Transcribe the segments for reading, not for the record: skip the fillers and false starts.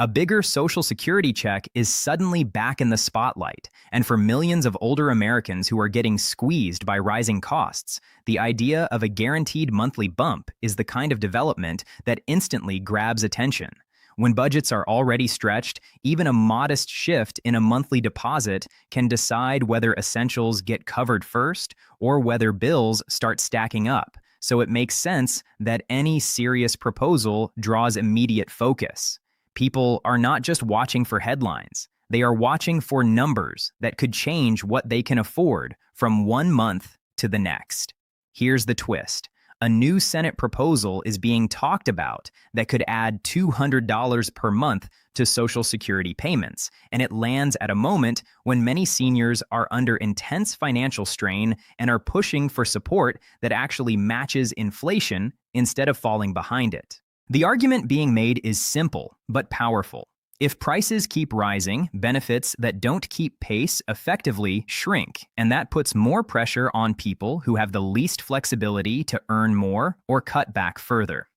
A bigger Social Security check is suddenly back in the spotlight, and for millions of older Americans who are getting squeezed by rising costs, the idea of a guaranteed monthly bump is the kind of development that instantly grabs attention. When budgets are already stretched, even a modest shift in a monthly deposit can decide whether essentials get covered first or whether bills start stacking up. So it makes sense that any serious proposal draws immediate focus. People are not just watching for headlines. They are watching for numbers that could change what they can afford from one month to the next. Here's the twist. A new Senate proposal is being talked about that could add $200 per month to Social Security payments, and it lands at a moment when many seniors are under intense financial strain and are pushing for support that actually matches inflation instead of falling behind it. The argument being made is simple but powerful. If prices keep rising, benefits that don't keep pace effectively shrink, and that puts more pressure on people who have the least flexibility to earn more or cut back further.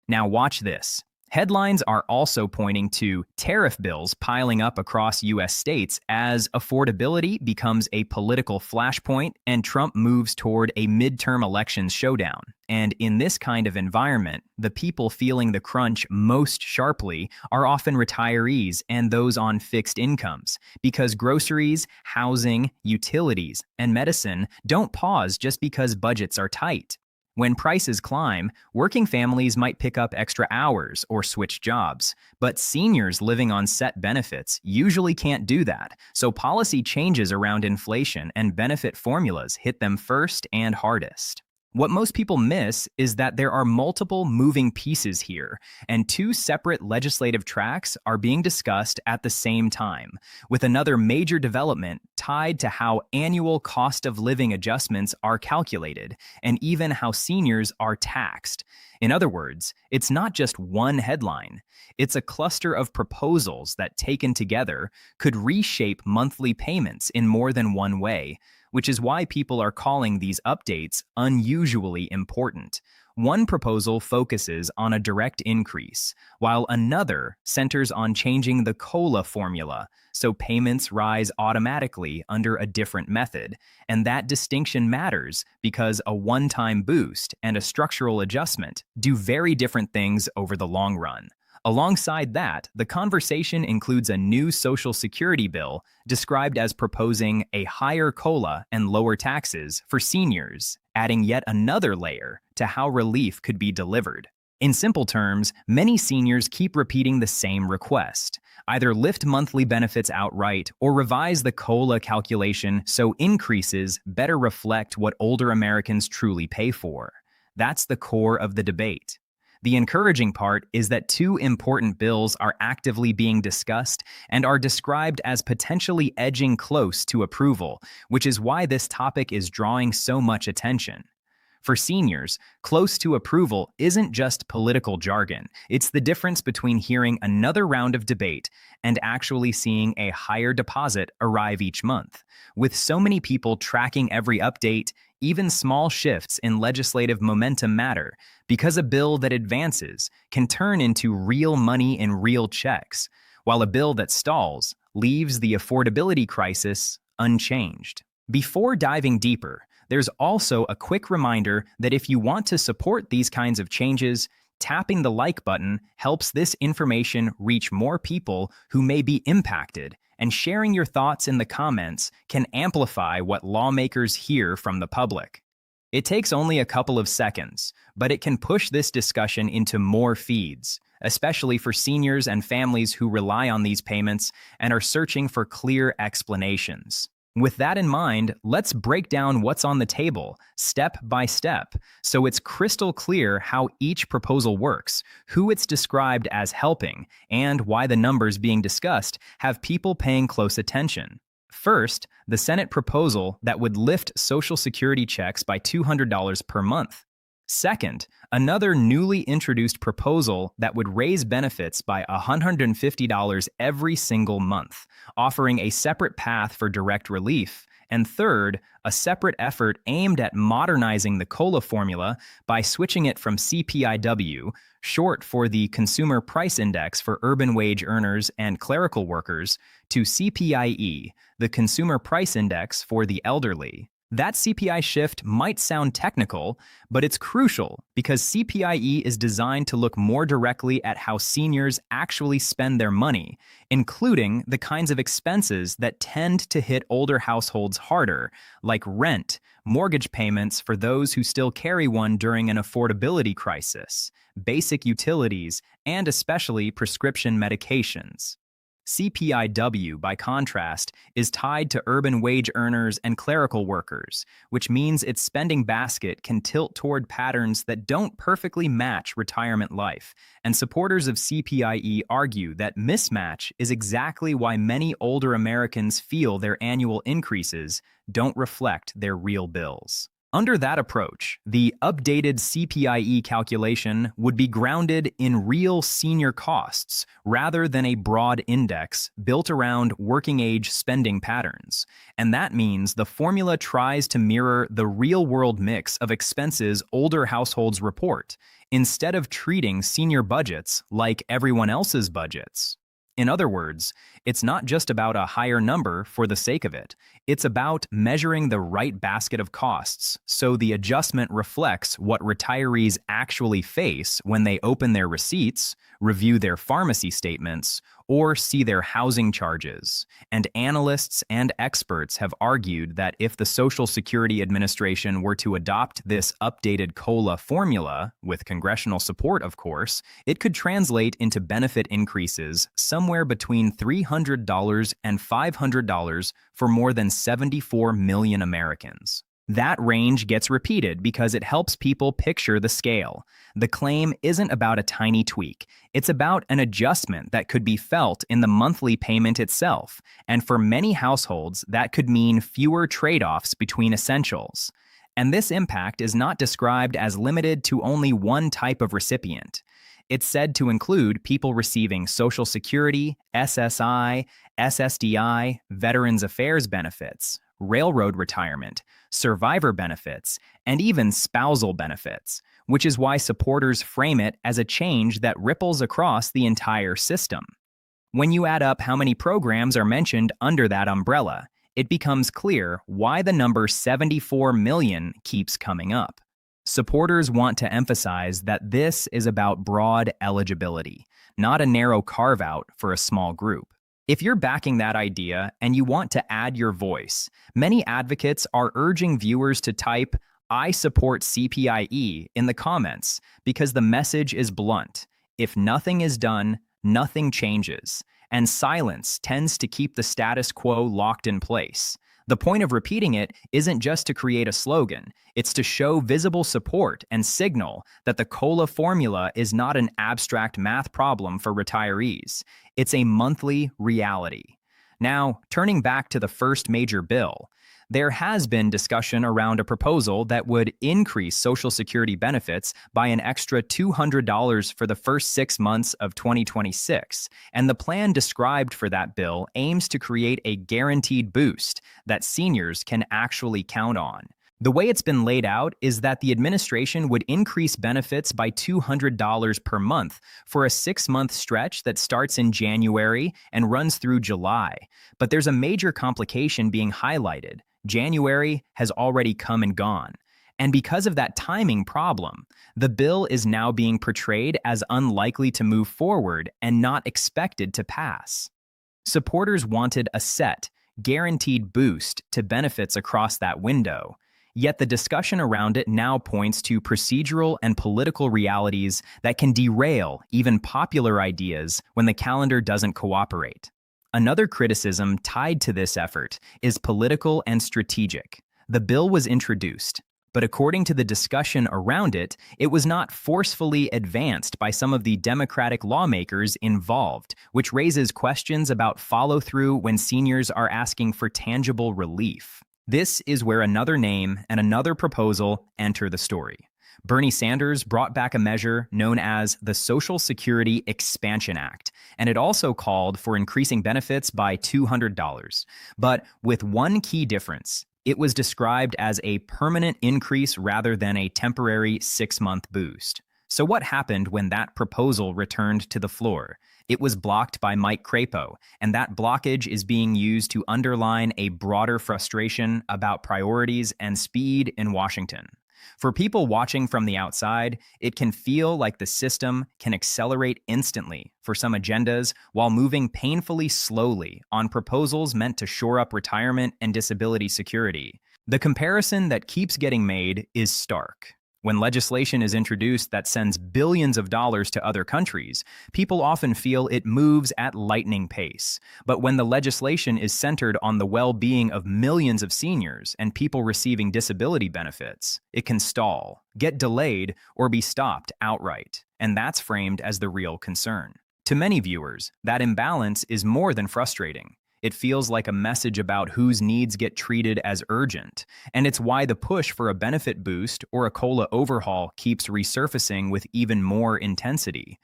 Now watch this. Headlines are also pointing to tariff bills piling up across U.S. states as affordability becomes a political flashpoint and Trump moves toward a midterm elections showdown. And in this kind of environment, the people feeling the crunch most sharply are often retirees and those on fixed incomes, because groceries, housing, utilities, and medicine don't pause just because budgets are tight. When prices climb, working families might pick up extra hours or switch jobs, but seniors living on set benefits usually can't do that, so policy changes around inflation and benefit formulas hit them first and hardest. What most people miss is that there are multiple moving pieces here, and two separate legislative tracks are being discussed at the same time, with another major development tied to how annual cost of living adjustments are calculated, and even how seniors are taxed. In other words, it's not just one headline. It's a cluster of proposals that, taken together, could reshape monthly payments in more than one way, which is why people are calling these updates unusually important. One proposal focuses on a direct increase, while another centers on changing the COLA formula, so payments rise automatically under a different method. And that distinction matters because a one-time boost and a structural adjustment do very different things over the long run. Alongside that, the conversation includes a new Social Security bill described as proposing a higher COLA and lower taxes for seniors, adding yet another layer to how relief could be delivered. In simple terms, many seniors keep repeating the same request: either lift monthly benefits outright or revise the COLA calculation so increases better reflect what older Americans truly pay for. That's the core of the debate. The encouraging part is that two important bills are actively being discussed and are described as potentially edging close to approval, which is why this topic is drawing so much attention. For seniors, close to approval isn't just political jargon. It's the difference between hearing another round of debate and actually seeing a higher deposit arrive each month. With so many people tracking every update, even small shifts in legislative momentum matter, because a bill that advances can turn into real money in real checks, while a bill that stalls leaves the affordability crisis unchanged. Before diving deeper, there's also a quick reminder that if you want to support these kinds of changes, tapping the like button helps this information reach more people who may be impacted, and sharing your thoughts in the comments can amplify what lawmakers hear from the public. It takes only a couple of seconds, but it can push this discussion into more feeds, especially for seniors and families who rely on these payments and are searching for clear explanations. With that in mind, let's break down what's on the table, step by step, so it's crystal clear how each proposal works, who it's described as helping, and why the numbers being discussed have people paying close attention. First, the Senate proposal that would lift Social Security checks by $200 per month. Second, another newly introduced proposal that would raise benefits by $150 every single month, offering a separate path for direct relief And third, a separate effort aimed at modernizing the COLA formula by switching it from CPI-W, short for the Consumer Price Index for urban wage earners and clerical workers, to CPI-E, the Consumer Price Index for the elderly. That CPI shift might sound technical, but it's crucial because CPI-E is designed to look more directly at how seniors actually spend their money, including the kinds of expenses that tend to hit older households harder, like rent, mortgage payments for those who still carry one during an affordability crisis, basic utilities, and especially prescription medications. CPI-W, by contrast, is tied to urban wage earners and clerical workers, which means its spending basket can tilt toward patterns that don't perfectly match retirement life, and supporters of CPI-E argue that mismatch is exactly why many older Americans feel their annual increases don't reflect their real bills. Under that approach, the updated CPI-E calculation would be grounded in real senior costs rather than a broad index built around working-age spending patterns. And that means the formula tries to mirror the real-world mix of expenses older households report, instead of treating senior budgets like everyone else's budgets. In other words, it's not just about a higher number for the sake of it. It's about measuring the right basket of costs so the adjustment reflects what retirees actually face when they open their receipts, review their pharmacy statements, or see their housing charges. And analysts and experts have argued that if the Social Security Administration were to adopt this updated COLA formula, with congressional support of course, it could translate into benefit increases somewhere between $300 and $500 for more than 74 million Americans. That range gets repeated because it helps people picture the scale. The claim isn't about a tiny tweak. It's about an adjustment that could be felt in the monthly payment itself, and for many households, that could mean fewer trade-offs between essentials. And this impact is not described as limited to only one type of recipient. It's said to include people receiving Social Security, SSI, SSDI, Veterans Affairs benefits, railroad retirement, survivor benefits, and even spousal benefits, which is why supporters frame it as a change that ripples across the entire system. When you add up how many programs are mentioned under that umbrella, it becomes clear why the number 74 million keeps coming up. Supporters want to emphasize that this is about broad eligibility, not a narrow carve-out for a small group. If you're backing that idea and you want to add your voice, many advocates are urging viewers to type "I support CPI-E" in the comments because the message is blunt. If nothing is done, nothing changes, and silence tends to keep the status quo locked in place. The point of repeating it isn't just to create a slogan, it's to show visible support and signal that the COLA formula is not an abstract math problem for retirees. It's a monthly reality. Now, turning back to the first major bill, there has been discussion around a proposal that would increase Social Security benefits by an extra $200 for the first 6 months of 2026, and the plan described for that bill aims to create a guaranteed boost that seniors can actually count on. The way it's been laid out is that the administration would increase benefits by $200 per month for a 6-month stretch that starts in January and runs through July. But there's a major complication being highlighted. January has already come and gone. And because of that timing problem, the bill is now being portrayed as unlikely to move forward and not expected to pass. Supporters wanted a set, guaranteed boost to benefits across that window. Yet the discussion around it now points to procedural and political realities that can derail even popular ideas when the calendar doesn't cooperate. Another criticism tied to this effort is political and strategic. The bill was introduced, but according to the discussion around it, it was not forcefully advanced by some of the Democratic lawmakers involved, which raises questions about follow-through when seniors are asking for tangible relief. This is where another name and another proposal enter the story. Bernie Sanders brought back a measure known as the Social Security Expansion Act, and it also called for increasing benefits by $200. But with one key difference: it was described as a permanent increase rather than a temporary 6-month boost. So what happened when that proposal returned to the floor? It was blocked by Mike Crapo, and that blockage is being used to underline a broader frustration about priorities and speed in Washington. For people watching from the outside, it can feel like the system can accelerate instantly for some agendas while moving painfully slowly on proposals meant to shore up retirement and disability security. The comparison that keeps getting made is stark. When legislation is introduced that sends billions of dollars to other countries, people often feel it moves at lightning pace. But when the legislation is centered on the well-being of millions of seniors and people receiving disability benefits, it can stall, get delayed, or be stopped outright. And that's framed as the real concern. To many viewers, that imbalance is more than frustrating. It feels like a message about whose needs get treated as urgent, and it's why the push for a benefit boost or a COLA overhaul keeps resurfacing with even more intensity.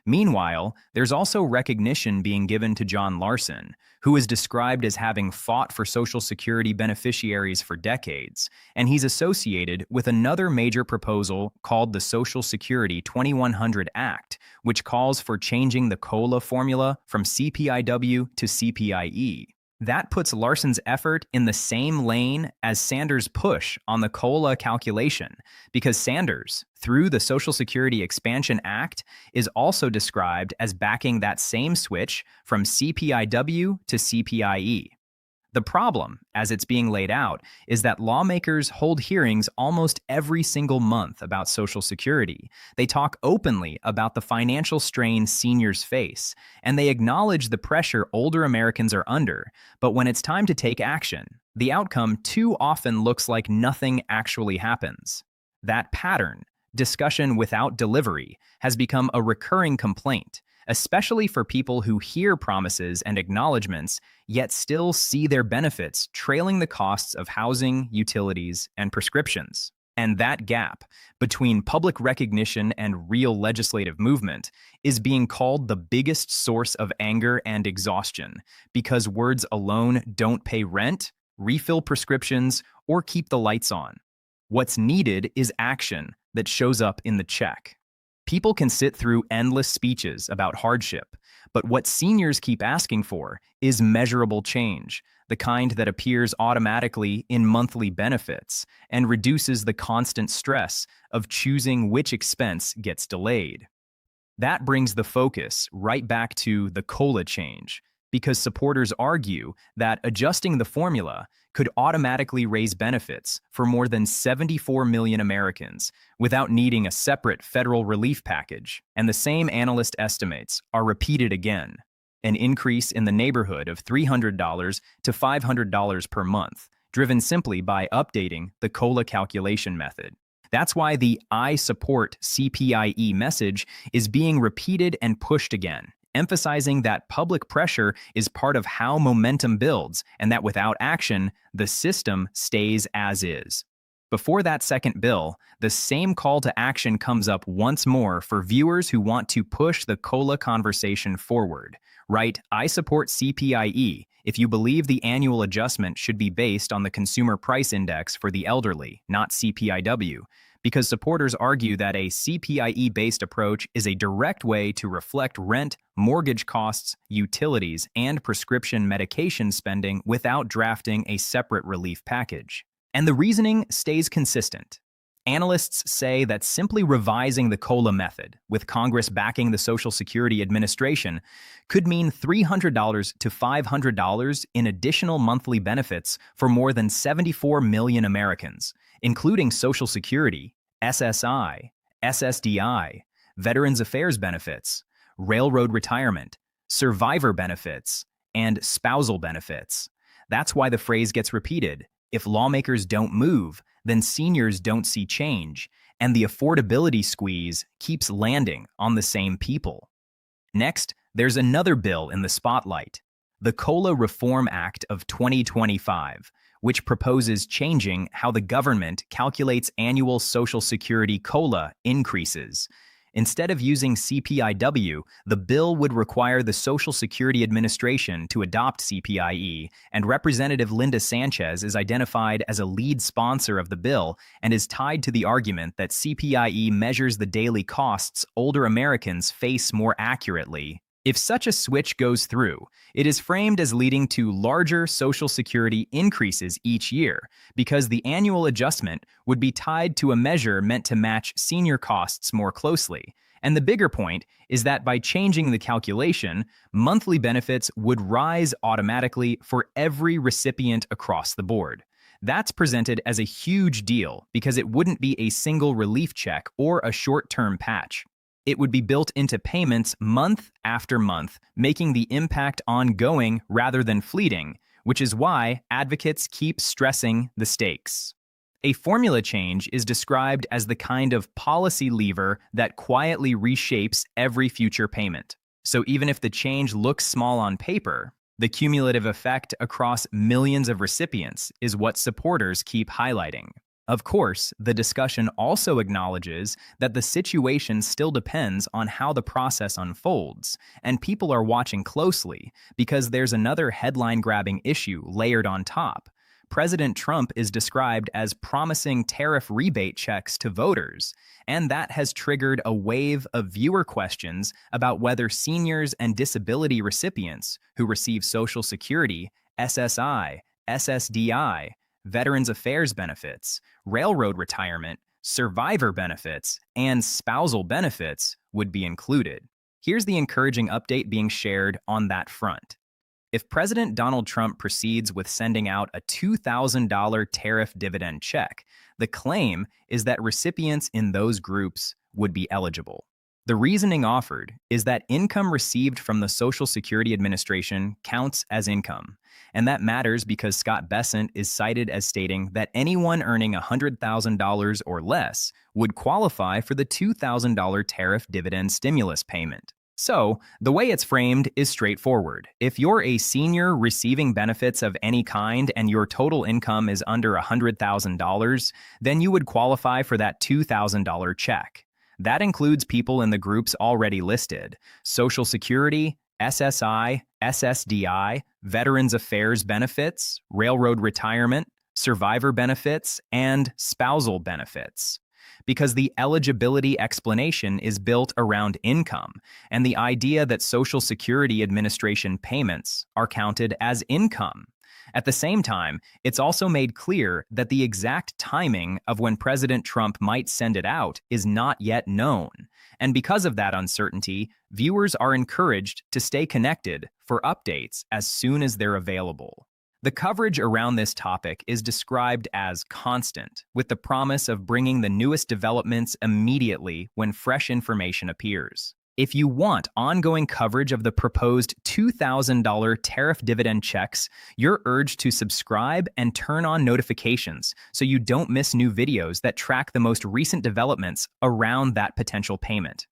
Meanwhile, there's also recognition being given to John Larson, who is described as having fought for Social Security beneficiaries for decades, and he's associated with another major proposal called the Social Security 2100 Act, which calls for changing the COLA formula from CPI-W to CPI-E. That puts Larson's effort in the same lane as Sanders' push on the COLA calculation, because Sanders, through the Social Security Expansion Act, is also described as backing that same switch from CPI-W to CPI-E. The problem, as it's being laid out, is that lawmakers hold hearings almost every single month about Social Security. They talk openly about the financial strain seniors face, and they acknowledge the pressure older Americans are under. But when it's time to take action, the outcome too often looks like nothing actually happens. That pattern, discussion without delivery, has become a recurring complaint, especially for people who hear promises and acknowledgments, yet still see their benefits trailing the costs of housing, utilities, and prescriptions. And that gap between public recognition and real legislative movement is being called the biggest source of anger and exhaustion, because words alone don't pay rent, refill prescriptions, or keep the lights on. What's needed is action that shows up in the check. People can sit through endless speeches about hardship, but what seniors keep asking for is measurable change, the kind that appears automatically in monthly benefits and reduces the constant stress of choosing which expense gets delayed. That brings the focus right back to the COLA change, because supporters argue that adjusting the formula could automatically raise benefits for more than 74 million Americans without needing a separate federal relief package. And the same analyst estimates are repeated again: an increase in the neighborhood of $300 to $500 per month, driven simply by updating the COLA calculation method. That's why the "I support CPI-E" message is being repeated and pushed again, emphasizing that public pressure is part of how momentum builds, and that without action, the system stays as is. Before that second bill, the same call to action comes up once more for viewers who want to push the COLA conversation forward. Write "I support CPI-E" if you believe the annual adjustment should be based on the Consumer Price Index for the elderly, not CPI-W, because supporters argue that a CPI-E-based approach is a direct way to reflect rent, mortgage costs, utilities, and prescription medication spending without drafting a separate relief package. And the reasoning stays consistent. Analysts say that simply revising the COLA method, with Congress backing the Social Security Administration, could mean $300 to $500 in additional monthly benefits for more than 74 million Americans, including Social Security, SSI, SSDI, Veterans Affairs benefits, railroad retirement, survivor benefits, and spousal benefits. That's why the phrase gets repeated: if lawmakers don't move, then seniors don't see change, and the affordability squeeze keeps landing on the same people. Next, there's another bill in the spotlight: the COLA Reform Act of 2025, which proposes changing how the government calculates annual Social Security COLA increases. Instead of using CPI-W, the bill would require the Social Security Administration to adopt CPI-E, and Representative Linda Sanchez is identified as a lead sponsor of the bill and is tied to the argument that CPI-E measures the daily costs older Americans face more accurately. If such a switch goes through, it is framed as leading to larger Social Security increases each year, because the annual adjustment would be tied to a measure meant to match senior costs more closely. And the bigger point is that by changing the calculation, monthly benefits would rise automatically for every recipient across the board. That's presented as a huge deal because it wouldn't be a single relief check or a short-term patch. It would be built into payments month after month, making the impact ongoing rather than fleeting, which is why advocates keep stressing the stakes. A formula change is described as the kind of policy lever that quietly reshapes every future payment. So even if the change looks small on paper, the cumulative effect across millions of recipients is what supporters keep highlighting. Of course, the discussion also acknowledges that the situation still depends on how the process unfolds, and people are watching closely because there's another headline-grabbing issue layered on top. President Trump is described as promising tariff rebate checks to voters, and that has triggered a wave of viewer questions about whether seniors and disability recipients who receive Social Security, SSI, SSDI, Veterans Affairs benefits, railroad retirement, survivor benefits, and spousal benefits would be included. Here's the encouraging update being shared on that front. If President Donald Trump proceeds with sending out a $2,000 tariff dividend check, the claim is that recipients in those groups would be eligible. The reasoning offered is that income received from the Social Security Administration counts as income, and that matters because Scott Bessent is cited as stating that anyone earning $100,000 or less would qualify for the $2,000 tariff dividend stimulus payment. So, the way it's framed is straightforward. If you're a senior receiving benefits of any kind and your total income is under $100,000, then you would qualify for that $2,000 check. That includes people in the groups already listed: Social Security, SSI, SSDI, Veterans Affairs benefits, railroad retirement, survivor benefits, and spousal benefits. Because the eligibility explanation is built around income and the idea that Social Security Administration payments are counted as income. At the same time, it's also made clear that the exact timing of when President Trump might send it out is not yet known. And because of that uncertainty, viewers are encouraged to stay connected for updates as soon as they're available. The coverage around this topic is described as constant, with the promise of bringing the newest developments immediately when fresh information appears. If you want ongoing coverage of the proposed $2,000 tariff dividend checks, you're urged to subscribe and turn on notifications so you don't miss new videos that track the most recent developments around that potential payment.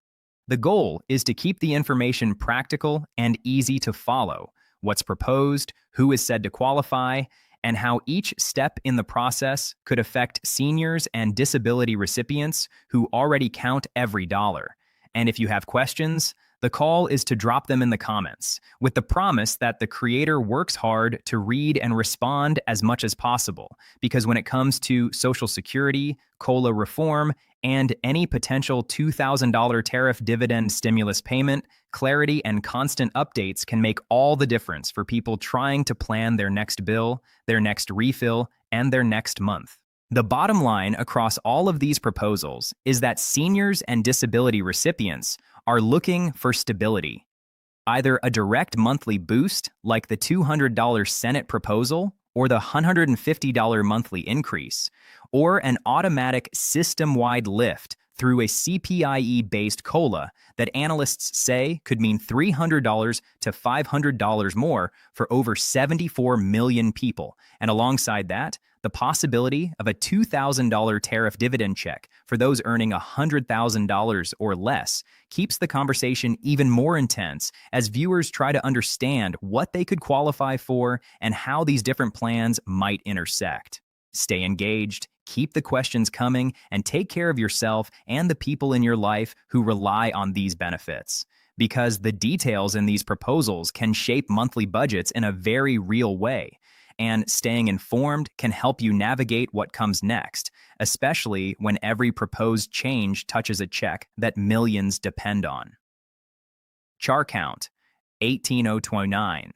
The goal is to keep the information practical and easy to follow: what's proposed, who is said to qualify, and how each step in the process could affect seniors and disability recipients who already count every dollar. And if you have questions, the call is to drop them in the comments, with the promise that the creator works hard to read and respond as much as possible, because when it comes to Social Security, COLA reform, and any potential $2,000 tariff dividend stimulus payment, clarity and constant updates can make all the difference for people trying to plan their next bill, their next refill, and their next month. The bottom line across all of these proposals is that seniors and disability recipients are looking for stability. Either a direct monthly boost, like the $200 Senate proposal, or the $150 monthly increase, or an automatic system-wide lift through a CPI-E-based COLA that analysts say could mean $300 to $500 more for over 74 million people. And alongside that, The possibility of a $2,000 tariff dividend check for those earning $100,000 or less keeps the conversation even more intense as viewers try to understand what they could qualify for and how these different plans might intersect. Stay engaged, keep the questions coming, and take care of yourself and the people in your life who rely on these benefits. Because the details in these proposals can shape monthly budgets in a very real way. And staying informed can help you navigate what comes next, especially when every proposed change touches a check that millions depend on. Char count, 18,029.